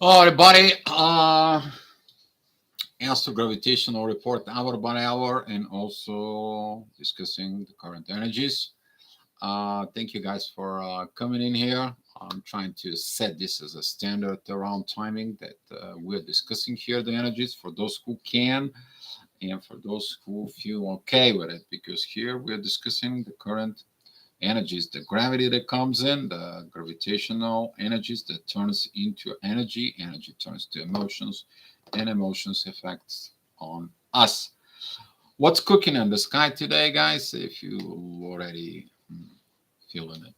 Hello, everybody. Astro gravitational report hour by hour, and also discussing the current energies. Thank you guys for coming in here. I'm trying to set this as a standard around timing that we're discussing here the energies for those who can and for those who feel okay with it, because here we're discussing the current energies, the gravity that comes in, the gravitational energies that turns into energy, energy turns to emotions, and emotions affects on us. What's cooking in the sky today, guys? If you already feeling it,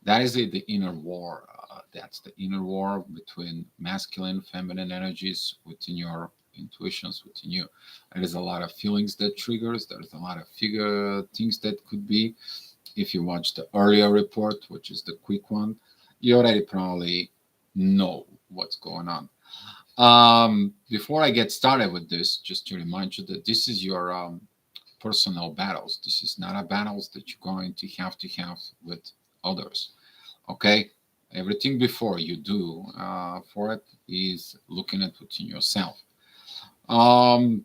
that is the inner war. That's the inner war between masculine, feminine energies within your intuitions within you. There's a lot of feelings that triggers. There's a lot of figure things that could be. If you watch the earlier report, which is the quick one, you already probably know what's going on. Before I get started with this, just to remind you that this is your personal battles. This is not a battles that you're going to have with others. Okay, everything before you do for it is looking at within yourself. Um,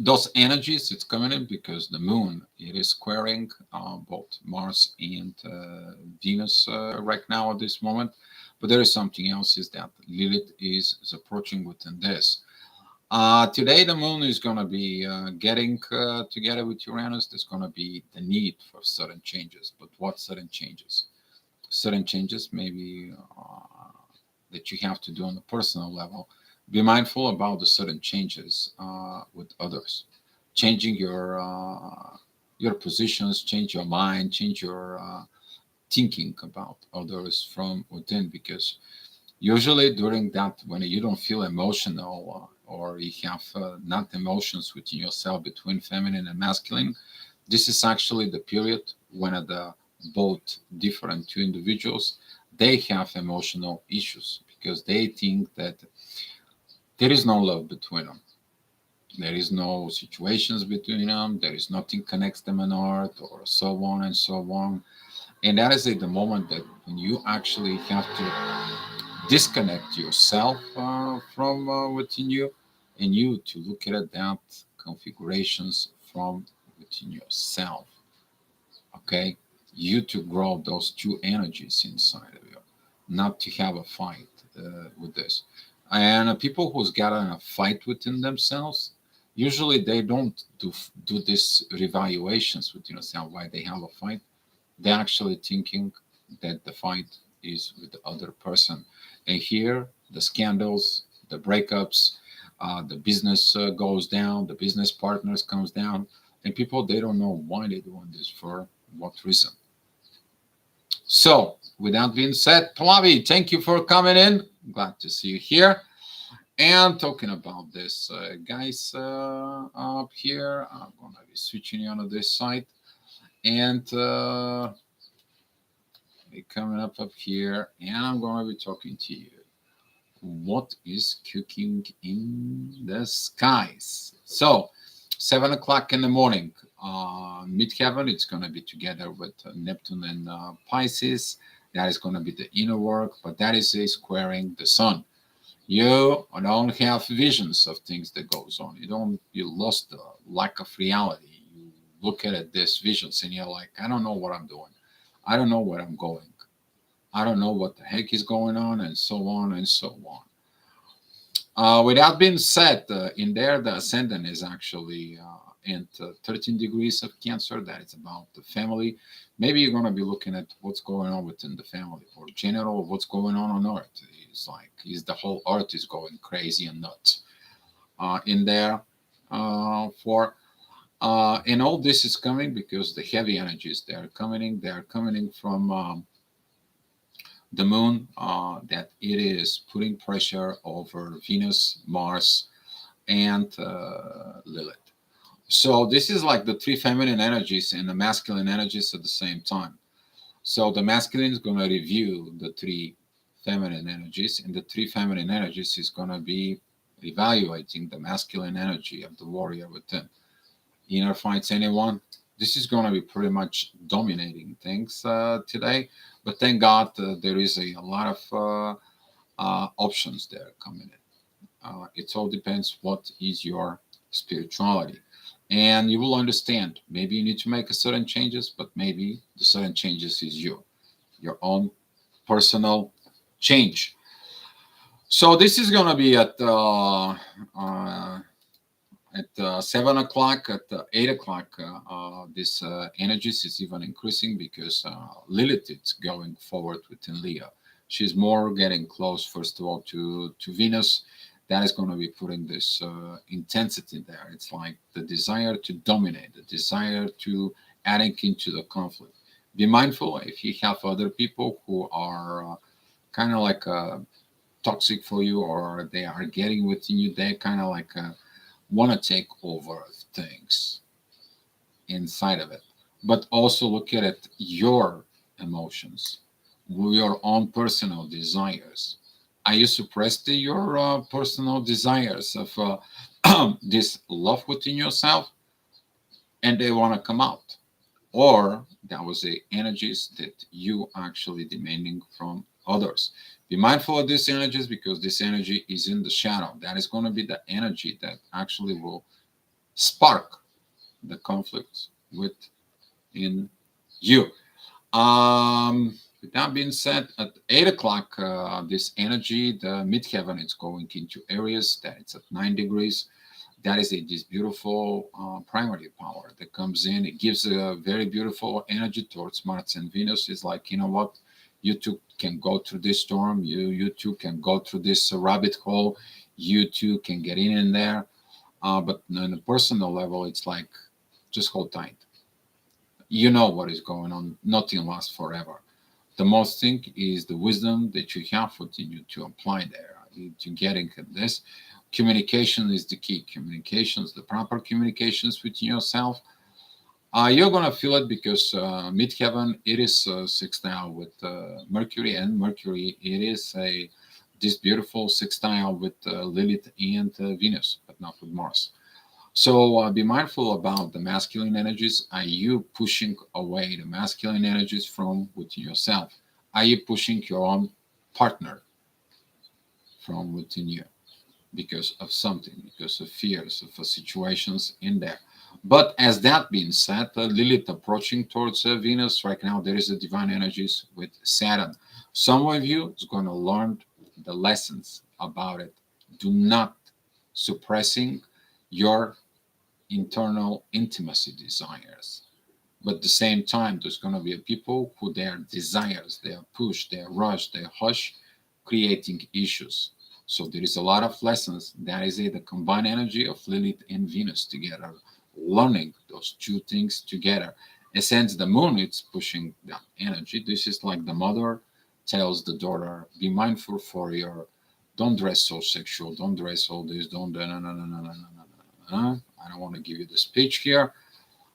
those energies it's coming in because the moon it is squaring both Mars and Venus right now at this moment, but there is something else is that Lilith is approaching within this. Today the moon is going to be getting together with Uranus. There's going to be the need for sudden changes, but what sudden changes? Sudden changes maybe that you have to do on a personal level. Be mindful about the sudden changes with others, changing your positions, change your mind, change your thinking about others from within. Because usually during that, when you don't feel emotional or you have not emotions within yourself between feminine and masculine, this is actually the period when the both different two individuals they have emotional issues because they think that there is no love between them. There is no situations between them. There is nothing connects them in art or so on and so on. And that is at the moment that when you actually have to disconnect yourself from within you and you to look at that configurations from within yourself. Okay, you to grow those two energies inside of you, not to have a fight with this. And people who's got in a fight within themselves, usually they don't do this revaluations within themselves why they have a fight. They're actually thinking that the fight is with the other person. And here, the scandals, the breakups, the business goes down, the business partners comes down, and people they don't know why they're doing this for what reason. So, with that being said, Pallavi, thank you for coming in. Glad to see you here. And talking about this, guys, up here, I'm going to be switching you on this side. And coming up here, and I'm going to be talking to you. What is cooking in the skies? So, 7 o'clock in the morning, midheaven, it's going to be together with Neptune and Pisces. That is going to be the inner work, but that is a squaring the sun. You don't have visions of things that goes on. You lost the lack of reality. You look at it, this visions, and you're like, I don't know what I'm doing. I don't know where I'm going. I don't know what the heck is going on, and so on and so on. With that being said, in there, the ascendant is actually in 13 degrees of Cancer. That is about the family. Maybe you're going to be looking at what's going on within the family, or general what's going on Earth. It's like is the whole Earth is going crazy and nuts in there for. And all this is coming because the heavy energies they are coming in. They are coming in from the moon. That it is putting pressure over Venus, Mars, and Lilith. So this is like the three feminine energies and the masculine energies at the same time. So the masculine is going to review the three feminine energies, and the three feminine energies is going to be evaluating the masculine energy of the warrior within. Inner fights anyone. This is going to be pretty much dominating things today. But thank God there is a lot of options there coming in. It all depends what is your spirituality, and you will understand. Maybe you need to make a certain changes, but maybe the certain changes is you, your own personal change. So this is gonna be at 7 o'clock, at 8 o'clock. This energies is even increasing because Lilith is going forward within Leo. She's more getting close, first of all, to Venus. That is going to be putting this intensity there. It's like the desire to dominate, the desire to adding into the conflict. Be mindful if you have other people who are kind of like toxic for you, or they are getting within you. They kind of like want to take over things inside of it. But also look at it, your emotions, your own personal desires. Are you suppressed your personal desires of this love within yourself, and they want to come out? Or that was the energies that you actually demanding from others. Be mindful of these energies because this energy is in the shadow. That is going to be the energy that actually will spark the conflict within you. With that being said, at 8 o'clock, this energy, the midheaven, is going into Aries. That it's at 9 degrees. That is this beautiful primary power that comes in. It gives a very beautiful energy towards Mars and Venus. It's like, you know what, you two can go through this storm. You two can go through this rabbit hole. You two can get in there. But on a personal level, it's like just hold tight. You know what is going on. Nothing lasts forever. The most thing is the wisdom that you have within you to apply there, to getting this. Communication is the key. Communications, the proper communications within yourself. You're gonna feel it because midheaven it is sextile with Mercury, and Mercury it is a this beautiful sextile with Lilith and Venus, but not with Mars. So be mindful about the masculine energies. Are you pushing away the masculine energies from within yourself? Are you pushing your own partner from within you because of something, because of fears, of situations in there? But as that being said, Lilith approaching towards Venus right now, there is a divine energies with Saturn. Some of you is going to learn the lessons about it. Do not suppressing your internal intimacy desires. But at the same time, there's going to be people who their desires, their push, their rush, their hush, creating issues. So there is a lot of lessons. That is the combined energy of Lilith and Venus together, learning those two things together. And since the moon is pushing that energy, this is like the mother tells the daughter, be mindful for your, don't dress so sexual, don't dress all this, don't, no, no, no, no, no, no, no, no. I don't want to give you the speech here.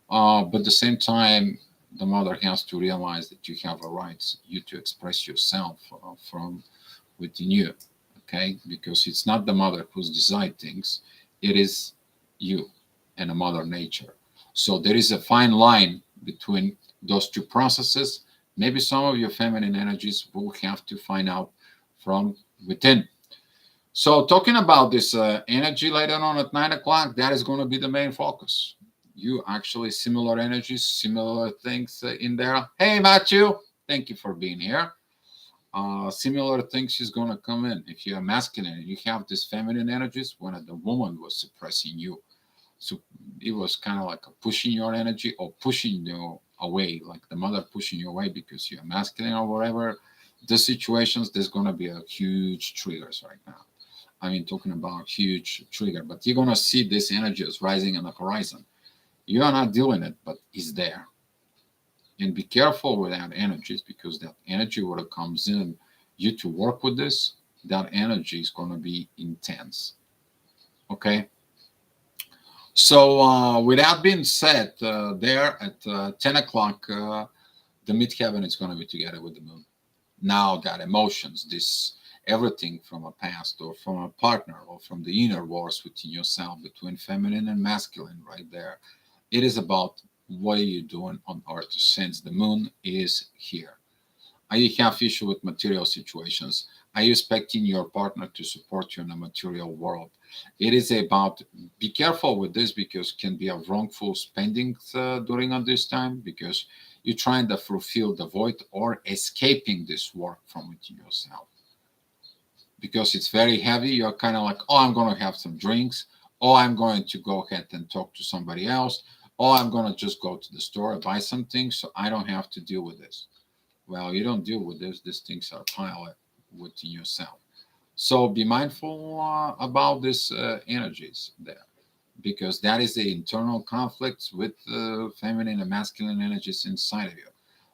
But at the same time, the mother has to realize that you have a right, you to express yourself from within you, okay? Because it's not the mother who's decide things, it is you and a mother nature. So there is a fine line between those two processes. Maybe some of your feminine energies will have to find out from within. So talking about this energy later on at 9 o'clock, that is going to be the main focus. You actually similar energies, similar things in there. Hey, Matthew, thank you for being here. Similar things is going to come in. If you're masculine, you have this feminine energies when the woman was suppressing you. So it was kind of like a pushing your energy or pushing you away, like the mother pushing you away because you're masculine or whatever. The situations, there's going to be a huge triggers right now. I mean, talking about huge trigger, but you're going to see this energy is rising on the horizon. You are not doing it, but it's there. And be careful with that energies because that energy when it comes in, you to work with this, that energy is going to be intense. Okay. So with that being said, there at 10 o'clock, the midheaven is going to be together with the moon. Now that emotions, this everything from a past or from a partner or from the inner wars within yourself between feminine and masculine right there. It is about what are you doing on earth since the moon is here. You have issue with material situations. Are you expecting your partner to support you in the material world? It is about, be careful with this because it can be a wrongful spending during on this time, because you're trying to fulfill the void or escaping this work from within yourself. Because it's very heavy, you're kind of like, oh, I'm going to have some drinks. Oh, I'm going to go ahead and talk to somebody else. Oh, I'm going to just go to the store and buy something so I don't have to deal with this. Well, you don't deal with this. These things are piled within yourself. So be mindful about these energies there, because that is the internal conflicts with feminine and masculine energies inside of you.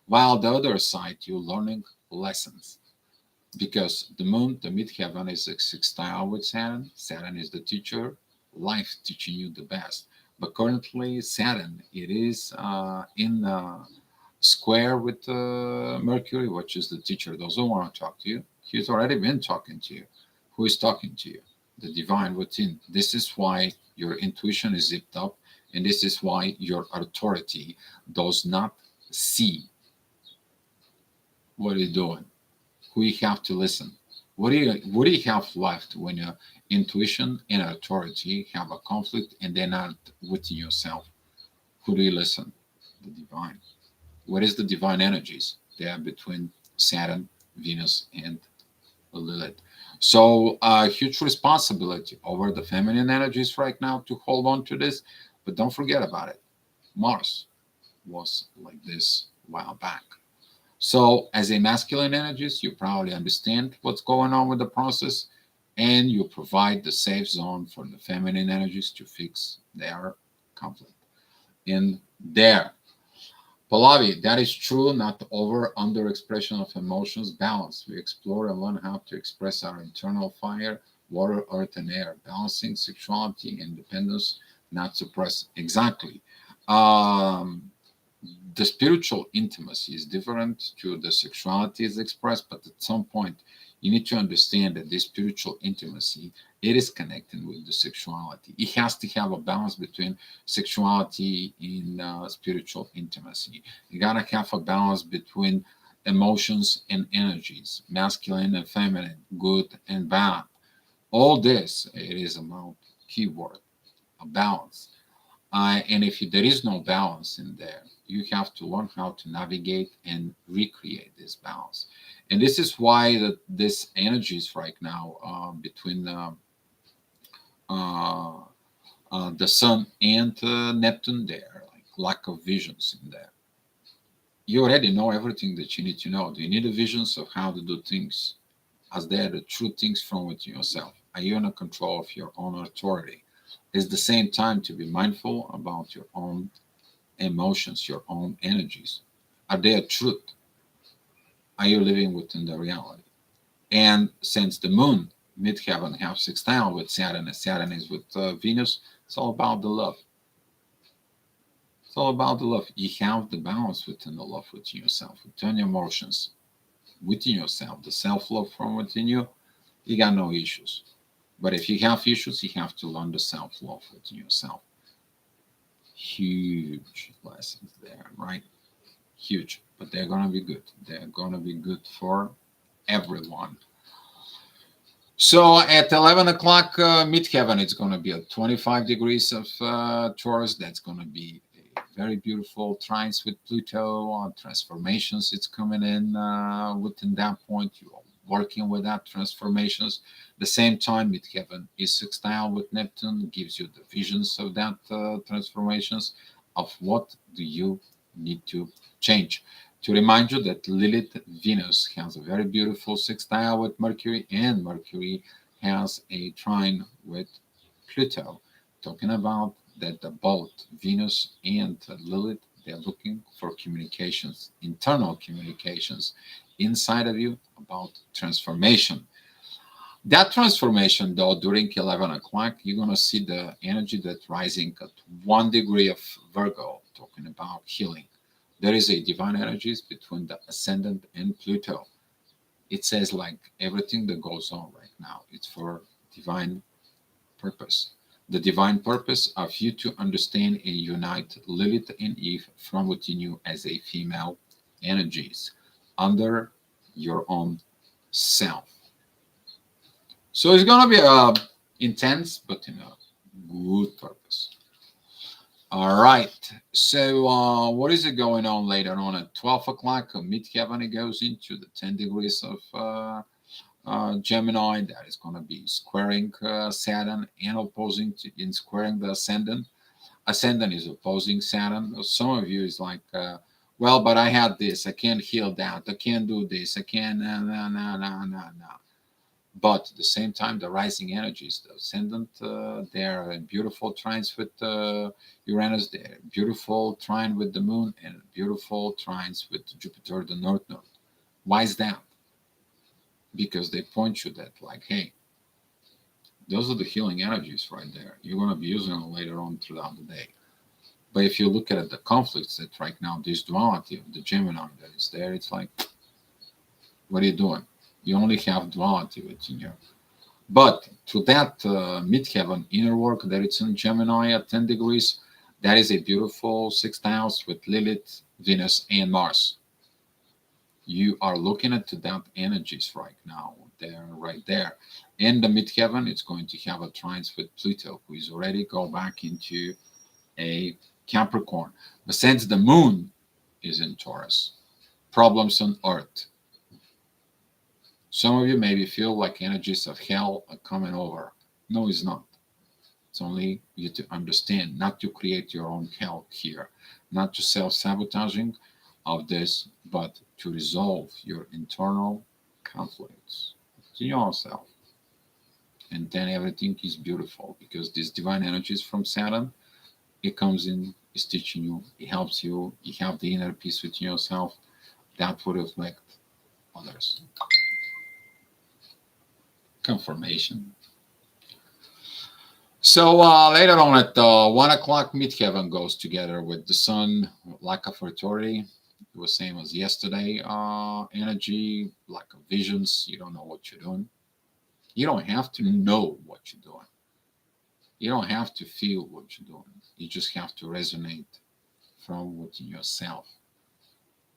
While the other side, you're learning lessons, because the moon, the midheaven, is a sextile with Saturn. Saturn is the teacher, life teaching you the best. But currently, Saturn, it is in square with Mercury, which is the teacher, doesn't want to talk to you. He's already been talking to you. Who is talking to you? The divine within. This is why your intuition is zipped up, and this is why your authority does not see what you're doing, who you have to listen. What do you have left when your intuition and authority have a conflict and they're not within yourself? Who do you listen? The divine. What is the divine energies? They are between Saturn, Venus, and Lilith. So a huge responsibility over the feminine energies right now to hold on to this, but don't forget about it. Mars was like this a while back. So as a masculine energies, you probably understand what's going on with the process, and you provide the safe zone for the feminine energies to fix their conflict in there. Pallavi, that is true, not over under expression of emotions, balance. We explore and learn how to express our internal fire, water, earth, and air, balancing sexuality, independence, not suppress. Exactly. Um, the spiritual intimacy is different to the sexuality is expressed, but at some point you need to understand that this spiritual intimacy, it is connected with the sexuality. It has to have a balance between sexuality and spiritual intimacy. You gotta have a balance between emotions and energies, masculine and feminine, good and bad. All this, it is about keyword, a balance. And if there is no balance in there, you have to learn how to navigate and recreate this balance. And this is why this energies right now between uh, the Sun and Neptune, there, like lack of visions in there. You already know everything that you need to know. Do you need the visions of how to do things? As they are the true things from within yourself. Are you in control of your own authority? It's the same time to be mindful about your own emotions, your own energies. Are they a truth? Are you living within the reality? And since the moon, midheaven, have sextile with Saturn, and Saturn is with Venus, it's all about the love. It's all about the love. You have the balance within the love within yourself, within your emotions, within yourself, the self love from within you. You got no issues. But if you have issues, you have to learn the self love within yourself. Huge lessons there, right? Huge. But they're going to be good. They're going to be good for everyone. So at 11 o'clock, midheaven, it's going to be at 25 degrees of Taurus. That's going to be a very beautiful trines with Pluto on transformations. It's coming in within that point. You are working with that transformations. The same time, midheaven is sextile with Neptune, gives you the visions of that transformations of what do you need to change. To remind you that Lilith Venus has a very beautiful sextile with Mercury, and Mercury has a trine with Pluto, talking about that the both Venus and Lilith, they're looking for communications, internal communications inside of you about transformation. That transformation, though, during 11 o'clock, you're going to see the energy that's rising at 1 degree of Virgo, talking about healing. There is a divine energies between the ascendant and Pluto. It says like everything that goes on right now, it's for divine purpose. The divine purpose of you to understand and unite Lilith and Eve from within you as a female energies under your own self. So it's gonna be intense, but in a good purpose. All right. So what is it going on later on at 12 o'clock? Midheaven, it goes into the 10 degrees of Gemini. That is going to be squaring Saturn and opposing to, in squaring the ascendant. Ascendant is opposing Saturn. Some of you is like, well, but I had this. I can't heal that. I can't do this. I can't. No, no, no, no, no, no. But at the same time, the rising energies, the ascendant, they're in beautiful trines with Uranus, they're beautiful trine with the moon, and beautiful trines with Jupiter, the North Node. Why is that? Because they point you that, like, hey, those are the healing energies right there. You're going to be using them later on throughout the day. But if you look at the conflicts that right now, this duality of the Gemini that is there, it's like, what are you doing? You only have duality within you. But to that midheaven inner work that it's in Gemini at 10 degrees, that is a beautiful sixth house with Lilith, Venus, and Mars. You are looking at that energies right now. They're right there. In the midheaven, it's going to have a trine with Pluto, who is already go back into a Capricorn. But since the moon is in Taurus, problems on Earth. Some of you maybe feel like energies of hell are coming over. No, it's not. It's only you to understand, not to create your own hell here, not to self-sabotaging of this, but to resolve your internal conflicts to yourself. And then everything is beautiful because this divine energies from Saturn, it comes in, it's teaching you, it helps you, you have the inner peace within yourself, that would reflect others. Confirmation. So later on at 1 o'clock, midheaven goes together with the sun, lack of authority. It was same as yesterday. Energy, lack of visions. You don't know what you're doing. You don't have to know what you're doing. You don't have to feel what you're doing. You just have to resonate from within yourself.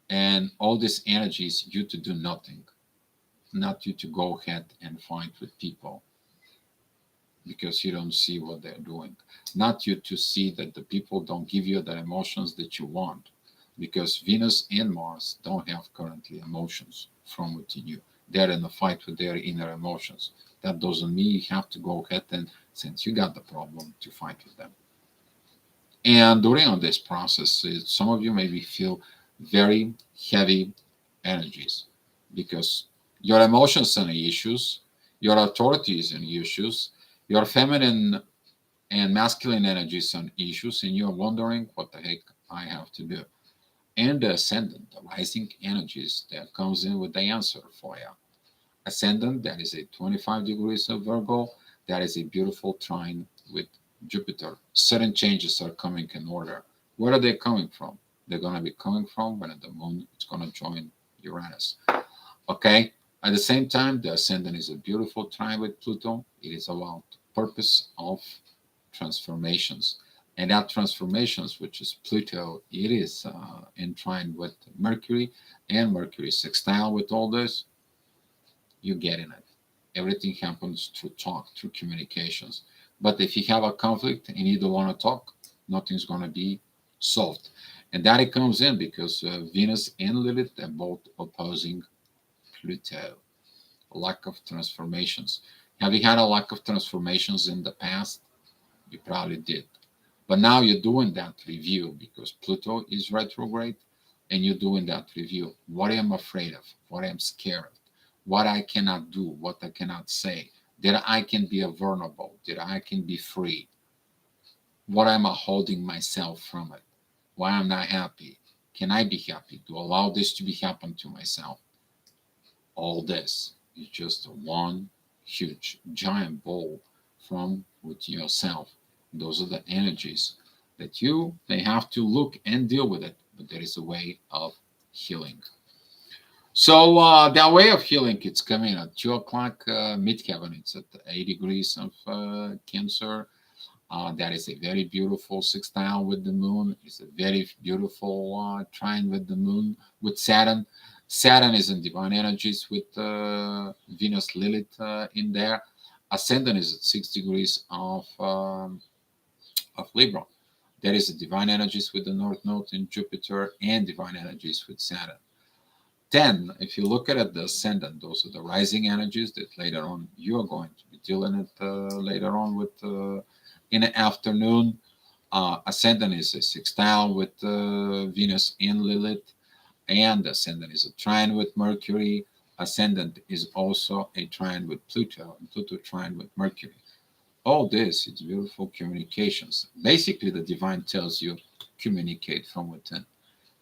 And all this energy is you to do nothing, not you to go ahead and fight with people because you don't see what they're doing. Not you to see that the people don't give you the emotions that you want, because Venus and Mars don't have currently emotions from within you. They're in a fight with their inner emotions. That doesn't mean you have to go ahead and, since you got the problem, to fight with them. And during this process, some of you maybe feel very heavy energies because your emotions are issues, your authority is in issues, your feminine and masculine energies are issues, and you're wondering what the heck I have to do. And the ascendant, the rising energies that comes in with the answer for you. Ascendant, that is a 25 degrees of Virgo, that is a beautiful trine with Jupiter. Certain changes are coming in order. Where are they coming from? They're going to be coming from when the moon is going to join Uranus. Okay. At the same time, the ascendant is a beautiful trine with Pluto. It is about purpose of transformations. And that transformations, which is Pluto, it is entwined with Mercury, and Mercury sextile with all this. You get in it. Everything happens through talk, through communications. But if you have a conflict and you don't want to talk, nothing's going to be solved. And that it comes in because Venus and Lilith are both opposing Pluto. Lack of transformations. Have you had a lack of transformations in the past? You probably did. But now you're doing that review because Pluto is retrograde and you're doing that review. What am I afraid of? What I'm scared of? What I cannot do? What I cannot say? That I can be vulnerable? That I can be free? What am I holding myself from it? Why am I not happy? Can I be happy? To allow this to be happen to myself? All this is just one huge giant ball from within yourself. Those are the energies that you may have to look and deal with it, but there is a way of healing. So that way of healing, it's coming at 2 o'clock midheaven. It's at 8 degrees of Cancer. That is a very beautiful sextile with the moon. It's a very beautiful trine with the moon, with Saturn. Saturn is in divine energies with Venus, Lilith in there. Ascendant is at 6 degrees of Libra. There is the divine energies with the North Node in Jupiter and divine energies with Saturn. Then, if you look at it, the ascendant, those are the rising energies that later on you are going to be dealing with later on with in the afternoon. Ascendant is a sextile with Venus and Lilith, and ascendant is a trine with Mercury. Ascendant is also a trine with Pluto, and Pluto trine with Mercury. All this is beautiful communications. Basically, the divine tells you communicate from within.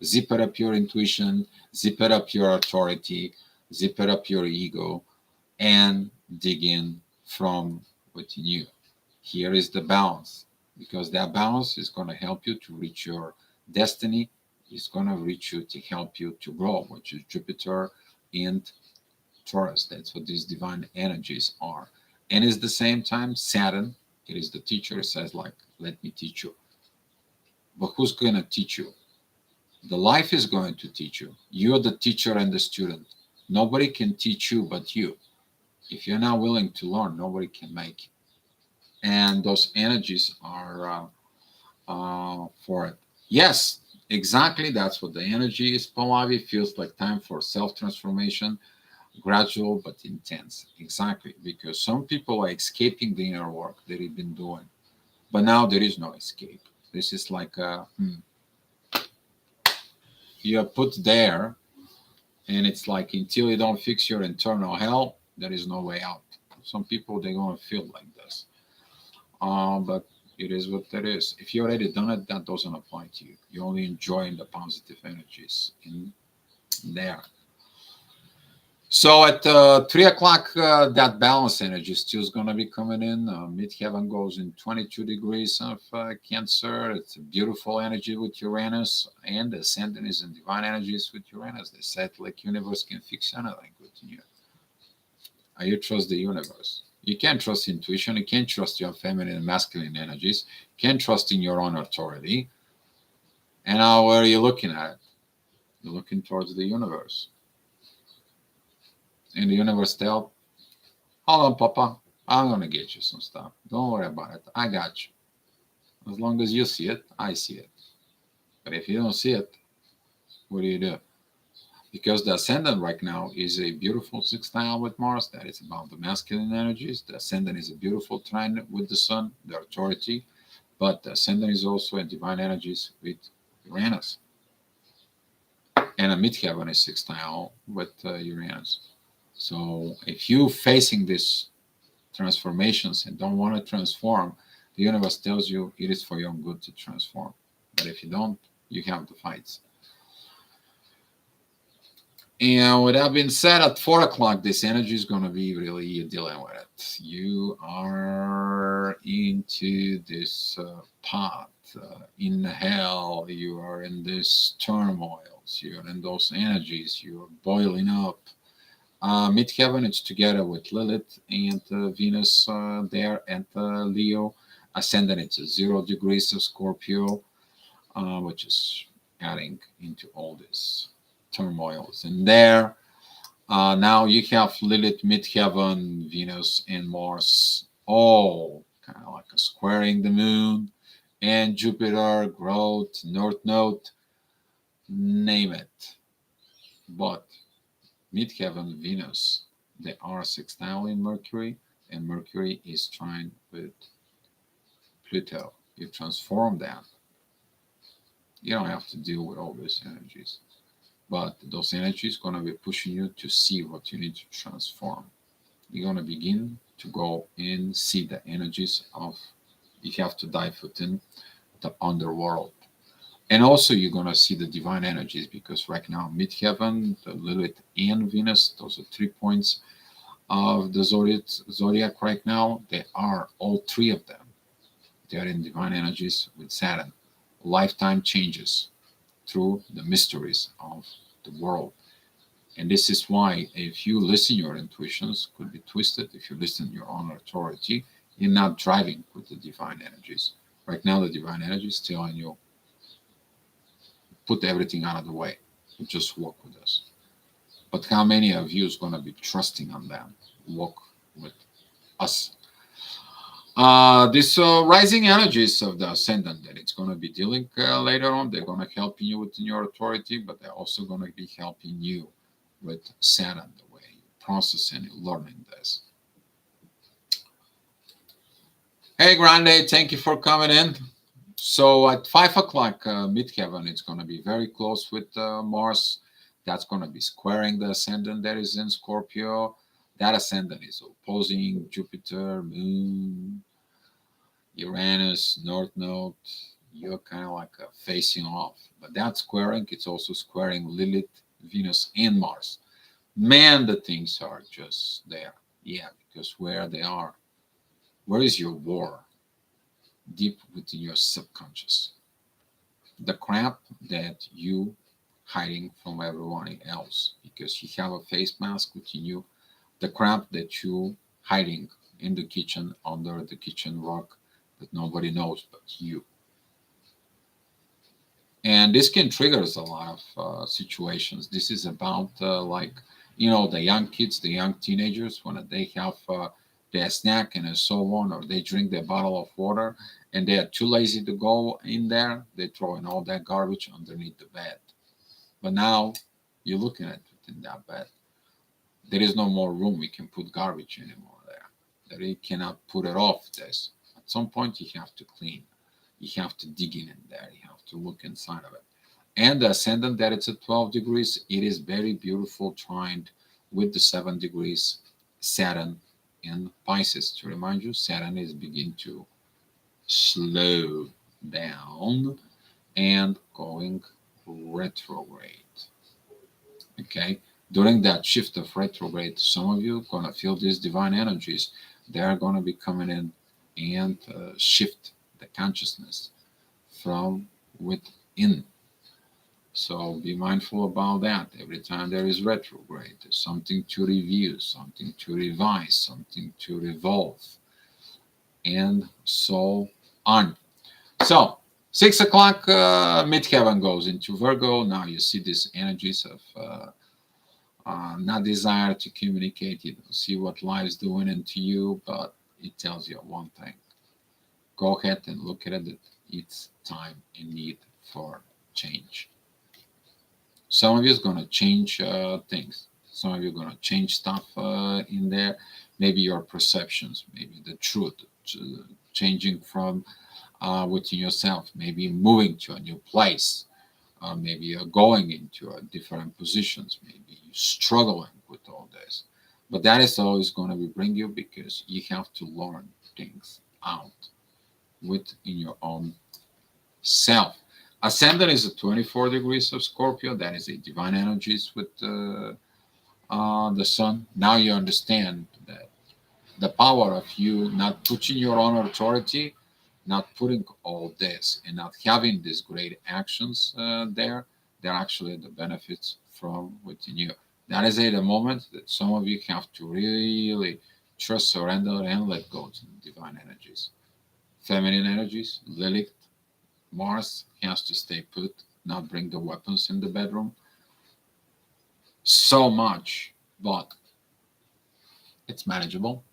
Zip it up your intuition, zip it up your authority, zip it up your ego, and dig in from within you. Here is the balance, because that balance is going to help you to reach your destiny. It's going to reach you to help you to grow, which is Jupiter and Taurus. That's what these divine energies are. And at the same time, Saturn, it is the teacher. It says, like, let me teach you. But who's going to teach you? The life is going to teach you. You're the teacher and the student. Nobody can teach you but you. If you're not willing to learn, nobody can make you. And those energies are for it. Yes, exactly. That's what the energy is, Pallavi. Feels like time for self-transformation, gradual but intense. Exactly, because some people are escaping the inner work that they've been doing. But now there is no escape. This is like you are put there, and it's like until you don't fix your internal hell, there is no way out. Some people, they're going to feel like this. But it is what it is. If you already done it, that doesn't apply to you. You're only enjoying the positive energies in there. So at 3 o'clock, that balance energy still is going to be coming in. Midheaven goes in 22 degrees of Cancer. It's a beautiful energy with Uranus, and the ascendant is in divine energies with Uranus. They said, like, universe can fix anything with you. You trust the universe. You can't trust intuition. You can't trust your feminine and masculine energies. You can't trust in your own authority. And now where are you looking at? You're looking towards the universe. And the universe tell, hold on, Papa, I'm going to get you some stuff. Don't worry about it. I got you. As long as you see it, I see it. But if you don't see it, what do you do? Because the ascendant right now is a beautiful sextile with Mars. That is about the masculine energies. The ascendant is a beautiful trine with the sun, the authority. But the ascendant is also in divine energies with Uranus. And a midheaven is sextile with Uranus. So if you're facing these transformations and don't want to transform, the universe tells you it is for your good to transform. But if you don't, you have the fights. And with that being said, at 4 o'clock, this energy is going to be really dealing with it. You are into this path, in hell. You are in this turmoils. You're in those energies. You're boiling up. Midheaven, it's together with Lilith and Venus there at Leo. Ascendant, it's 0 degrees of Scorpio, which is adding into all this turmoils. And there, now you have Lilith, Midheaven, Venus, and Mars, all kind of like a squaring the moon, and Jupiter, growth, North Node, name it. But Midheaven, Venus, they are sextile in Mercury, and Mercury is trine with Pluto. You transform that. You don't have to deal with all these energies. But those energies going to be pushing you to see what you need to transform. You're going to begin to go and see the energies of, you have to dive within the underworld. And also you're going to see the divine energies, because right now, Midheaven, the Lilith, and Venus, those are 3 points of the zodiac right now. They are all 3 of them. They are in divine energies with Saturn. Lifetime changes through the mysteries of the world. And this is why if you listen, your intuitions could be twisted. If you listen your own authority, you're not driving with the divine energies. Right now, the divine energy is telling you, put everything out of the way and just walk with us. But how many of you is going to be trusting on them? Walk with us. This rising energies of the ascendant that it's going to be dealing later on, they're going to help you within your authority, but they're also going to be helping you with Saturn, the way you process and learning this. Hey, Grande, thank you for coming in. So at 5 o'clock, midheaven, it's going to be very close with Mars. That's going to be squaring the ascendant that is in Scorpio. That ascendant is opposing Jupiter, Moon, Uranus, North Node. You're kind of like facing off. But that squaring, it's also squaring Lilith, Venus, and Mars. Man, the things are just there. Yeah, because where they are, where is your war? Deep within your subconscious. The crap that you hiding from everyone else because you have a face mask within you. The crap that you hiding in the kitchen under the kitchen rug that nobody knows but you. And this can triggers a lot of situations. This is about like the young kids, the young teenagers when they have their snack and so on, or they drink their bottle of water and they are too lazy to go in there. They throw in all that garbage underneath the bed. But now you're looking at it in that bed. There is no more room we can put garbage anymore there. That you cannot put it off this. At some point you have to clean. You have to dig in there. You have to look inside of it. And the ascendant that it's at 12 degrees, it is very beautiful trined with the 7 degrees Saturn in Pisces. To remind you, Saturn is beginning to slow down and going retrograde. Okay, during that shift of retrograde, some of you are gonna feel these divine energies. They're gonna be coming in and shift the consciousness from within. So be mindful about that. Every time there is retrograde, there's something to review, something to revise, something to revolve, and so on. So 6 o'clock, midheaven goes into Virgo. Now you see these energies of not desire to communicate. You don't see what life's doing into you, but it tells you one thing. Go ahead and look at it. It's time in need for change. Some of you is going to change things. Some of you are going to change stuff in there. Maybe your perceptions, maybe the truth, changing from within yourself, maybe moving to a new place, maybe you're going into different positions, maybe you're struggling with all this. But that is always going to bring you because you have to learn things out within your own self. Ascendant is at 24 degrees of Scorpio. That is a divine energies with the sun. Now you understand that the power of you not putting your own authority, not putting all this, and not having these great actions there, they're actually the benefits from within you. That is at the moment that some of you have to really trust, surrender, and let go to the divine energies. Feminine energies, Lilith, Mars has to stay put, not bring the weapons in the bedroom. So much, but it's manageable.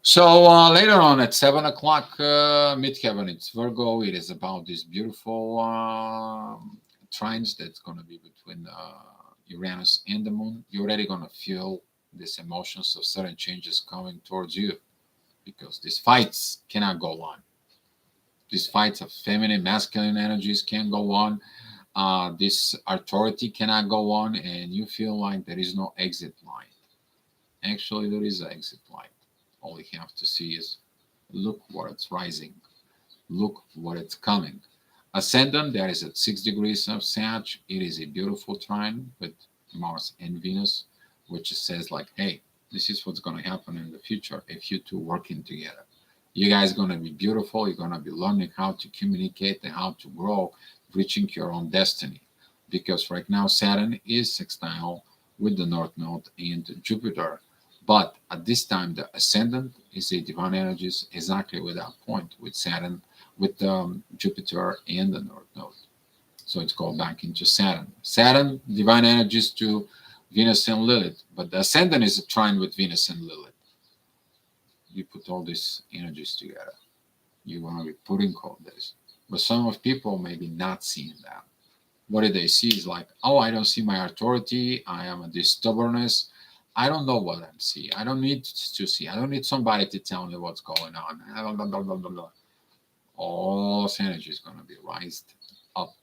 So later on at 7 o'clock, midheaven, it's Virgo. It is about this beautiful trines that's going to be between Uranus and the moon. You're already going to feel these emotions of sudden changes coming towards you because these fights cannot go on. These fights of feminine, masculine energies can go on. This authority cannot go on, and you feel like there is no exit line. Actually, there is an exit line. All you have to see is look what it's rising, look what it's coming. Ascendant, that is at 6 degrees of Sag. It is a beautiful trine with Mars and Venus, which says like, hey, this is what's going to happen in the future if you two working together. You guys are going to be beautiful. You're going to be learning how to communicate and how to grow, reaching your own destiny. Because right now Saturn is sextile with the North Node and Jupiter. But at this time, the ascendant is a divine energies exactly with that point with Saturn, with Jupiter and the North Node. So it's called back into Saturn. Saturn, divine energies to Venus and Lilith, but the ascendant is a trine with Venus and Lilith. you put all these energies together. You're going to be putting all this. But some of people maybe not seeing that. What do they see is like, oh, I don't see my authority. I am this stubbornness. I don't know what I'm seeing. I don't need to see. I don't need somebody to tell me what's going on. Blah, blah, blah, blah, blah, blah. All this energy is going to be raised up.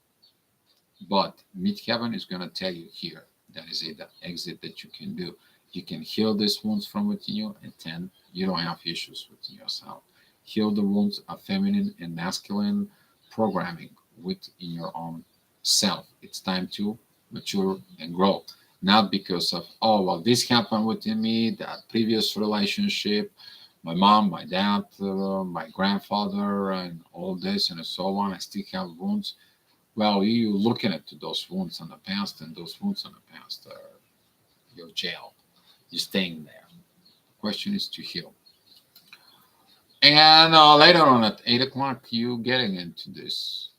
But midheaven is going to tell you here. That is it, the exit that you can do. You can heal these wounds from within you, and then you don't have issues within yourself. Heal the wounds of feminine and masculine programming within your own self. It's time to mature and grow. Not because of, oh, well, this happened within me, that previous relationship, my mom, my dad, my grandfather, and all this and so on. I still have wounds. Well, you looking at those wounds in the past, and those wounds in the past are your jail. You're staying there. The question is to heal. And later on at 8 o'clock, you getting into this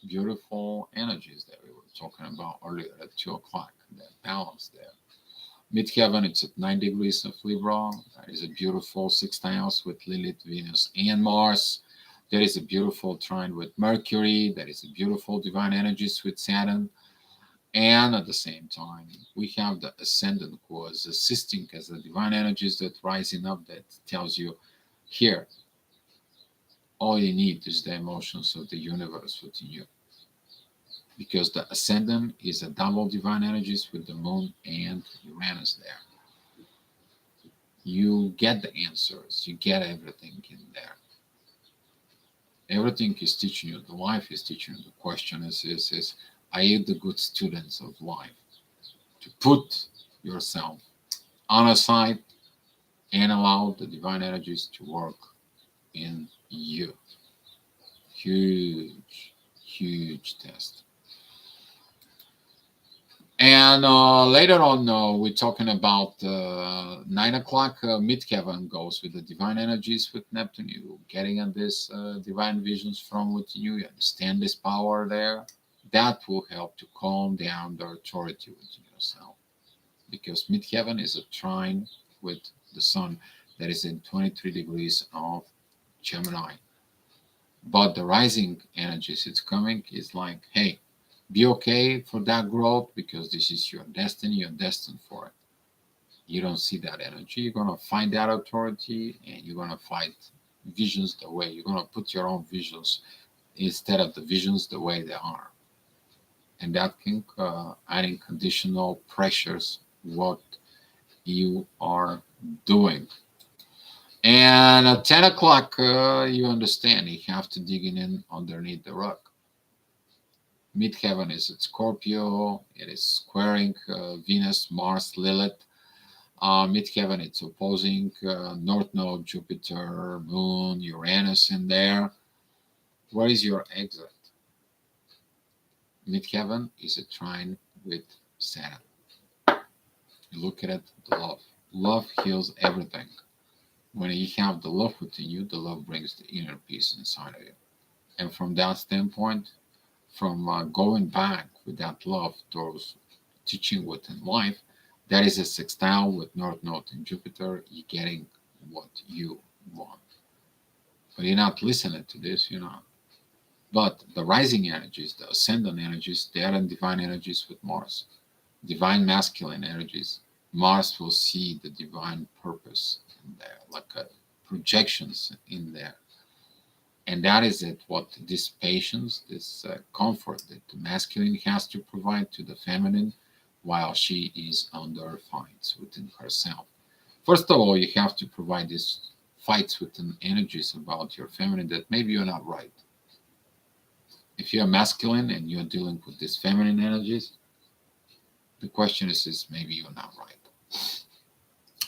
beautiful energies that we were talking about earlier at 2 o'clock, that balance there. Midheaven, it's at 9 degrees of Libra. That is a beautiful sixth house with Lilith, Venus, and Mars. There is a beautiful trine with Mercury. There is a beautiful divine energies with Saturn. And at the same time, we have the ascendant who is assisting as the divine energies that rising up that tells you here, all you need is the emotions of the universe within you. Because the ascendant is a double divine energies with the moon and Uranus there. You get the answers, you get everything in there. Everything is teaching you, the life is teaching you. The question is are you the good students of life? To put yourself on a side and allow the divine energies to work in you. Huge, huge test. And later on, we're talking about 9 o'clock. Midheaven goes with the divine energies with Neptune. You getting on this divine visions from within you. You understand this power there. That will help to calm down the authority within yourself. Because midheaven is a trine with the sun that is in 23 degrees of Gemini. But the rising energies it's coming is like, hey, be okay for that growth because this is your destiny. You're destined for it. You don't see that energy. You're going to find that authority and you're going to fight visions the way. You're going to put your own visions instead of the visions the way they are. And that can adding conditional pressures what you are doing. And at 10 o'clock, you understand you have to dig in underneath the rock. Midheaven is at Scorpio. It is squaring Venus, Mars, Lilith. Midheaven, it's opposing North Node, Jupiter, Moon, Uranus in there. Where is your exit? Midheaven is a trine with Saturn. You look at it, the love. Love heals everything. When you have the love within you, the love brings the inner peace inside of you. And from that standpoint, from going back with that love towards teaching within life, that is a sextile with North Node and Jupiter. You're getting what you want. But you're not listening to this, you're not. But the rising energies, the ascendant energies, they are in divine energies with Mars. Divine masculine energies. Mars will see the divine purpose in there, like projections in there. And that is it, what this patience, this comfort that the masculine has to provide to the feminine while she is under fights within herself. First of all, you have to provide these fights within energies about your feminine that maybe you're not right. If you're masculine and you're dealing with these feminine energies, the question is maybe you're not right.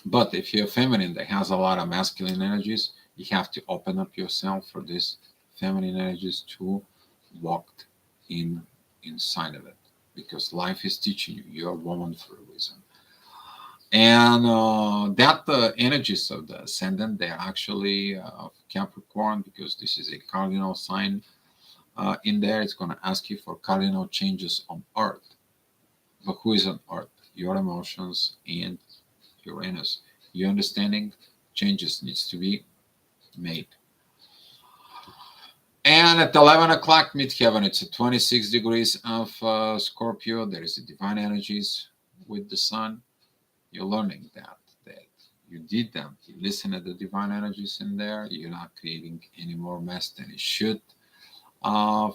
But if you're feminine that has a lot of masculine energies, you have to open up yourself for these feminine energies to walk inside of it. Because life is teaching you. You're a woman for a reason. And that energies of the ascendant, they're actually Capricorn, because this is a cardinal sign. In there, it's going to ask you for cardinal changes on Earth. But who is on Earth? Your emotions and Uranus. Your understanding changes needs to be made. And at 11 o'clock, midheaven, it's at 26 degrees of Scorpio. There is a divine energies with the sun. You're learning that you did them. You listen to the divine energies in there. You're not creating any more mess than you should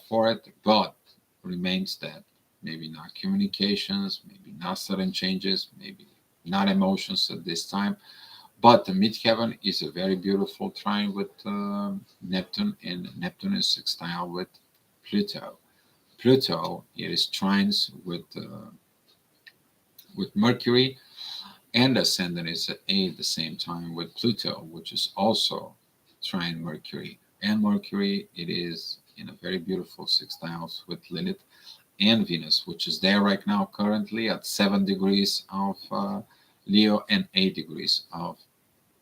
for it. But remains that maybe not communications, maybe not sudden changes, maybe not emotions at this time. But the midheaven is a very beautiful trine with Neptune, and Neptune is sextile with Pluto. Pluto it is trines with Mercury, and ascendant is at the same time with Pluto, which is also trine Mercury. And Mercury it is in a very beautiful sextiles with Lilith and Venus, which is there right now currently at 7 degrees of Leo and 8 degrees of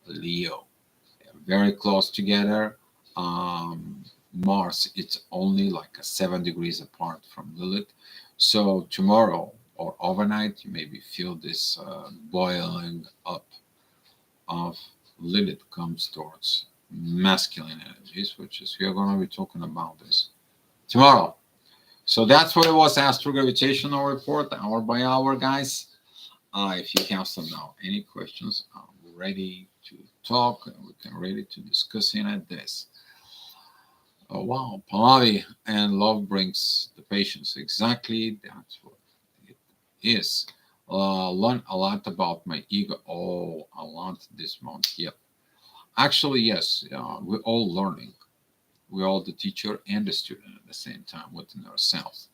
Leo. They're very close together. Mars, it's only like 7 degrees apart from Lilith. So tomorrow or overnight, you maybe feel this boiling up of Lilith comes towards masculine energies, which is we are going to be talking about this tomorrow. So that's what it was, Astro-Gravitational Report, hour by hour, guys. If you have some now, any questions, I'm ready to talk. We can ready to discuss in it this. Oh, wow, Pallavi, and love brings the patience. Exactly, that's what it is. Learn a lot about my ego. Oh, a lot this month. Yep. Actually, yes, we're all learning. We're all the teacher and the student at the same time within ourselves.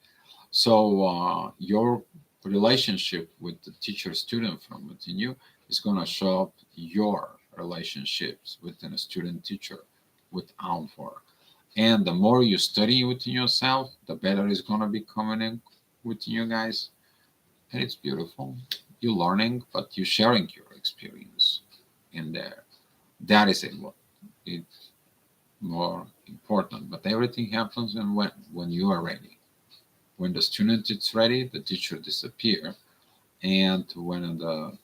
So your relationship with the teacher student from within you is going to show up your relationships within a student teacher with outward. And the more you study within yourself, the better it's going to be coming in within you guys. And it's beautiful. You're learning, but you're sharing your experience in there. That is it. It's more important. But everything happens when you are ready. When the student is ready, the teacher disappear, and when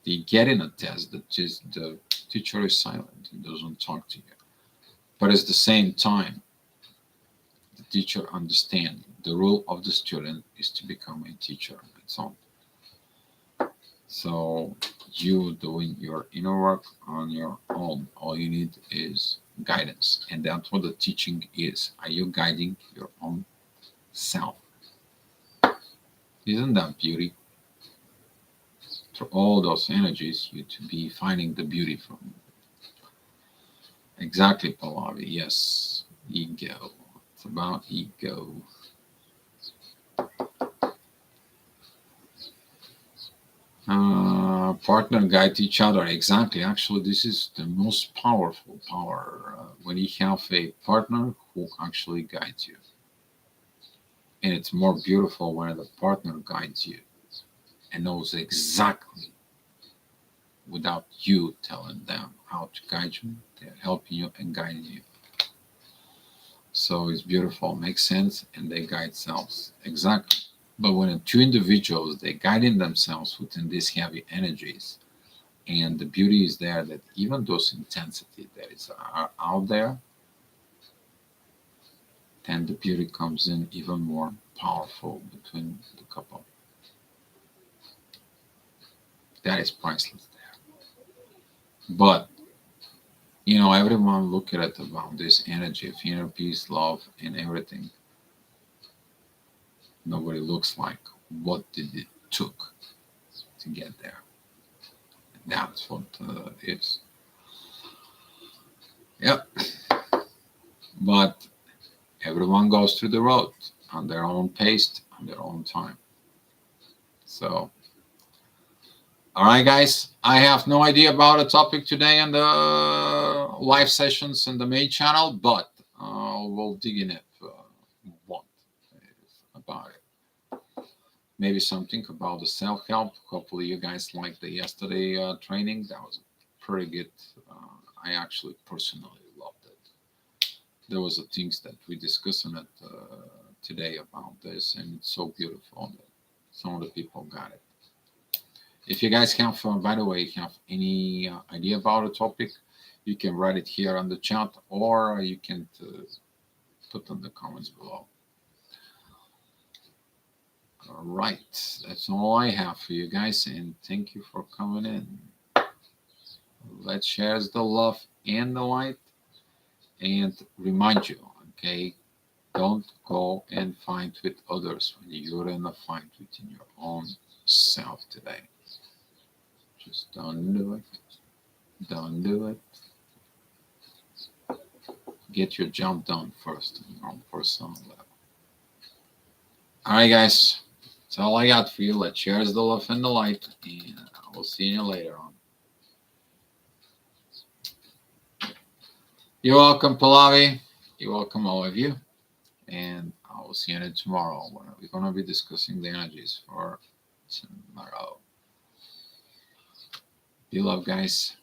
they get in a test, the teacher is silent and doesn't talk to you. But at the same time, the teacher understands the role of the student is to become a teacher on its own. So you doing your inner work on your own. All you need is guidance, and that's what the teaching is. Are you guiding your own self? Isn't that beauty? Through all those energies, you to be finding the beauty from. Exactly, Pallavi. Yes, ego. It's about ego. Partner guide each other. Exactly. Actually, this is the most powerful power when you have a partner who actually guides you. And it's more beautiful when the partner guides you and knows exactly without you telling them how to guide you. They're helping you and guiding you. So it's beautiful, makes sense, and they guide selves. Exactly. But when two individuals, they're guiding themselves within these heavy energies, and the beauty is there that even those intensity that is are out there, then the beauty comes in even more powerful between the couple. That is priceless there. But everyone look at it about this energy of inner peace, love, and everything. Nobody looks like what did it took to get there. That's what it is. Yep. But everyone goes through the road on their own pace, on their own time. So, all right, guys. I have no idea about the topic today and the live sessions in the main channel, but we'll dig in it what about it. Maybe something about the self-help. Hopefully, you guys liked the yesterday training. That was pretty good. I actually personally loved it. There was things that we discussed on it today about this, and it's so beautiful that some of the people got it. If you guys have, by the way, have any idea about a topic, you can write it here on the chat, or you can put in the comments below. All right, that's all I have for you guys, and thank you for coming in. Let's share the love and the light, and remind you, okay, don't go and fight with others when you're in a fight within your own self today. Just don't do it. Don't do it. Get your job done first on your own personal level. All right, guys. That's all I got for you. Let's share the love and the light, and I will see you later on. You're welcome, Pallavi. You're welcome, all of you. And I will see you tomorrow when we're going to be discussing the energies for tomorrow. Be love, guys.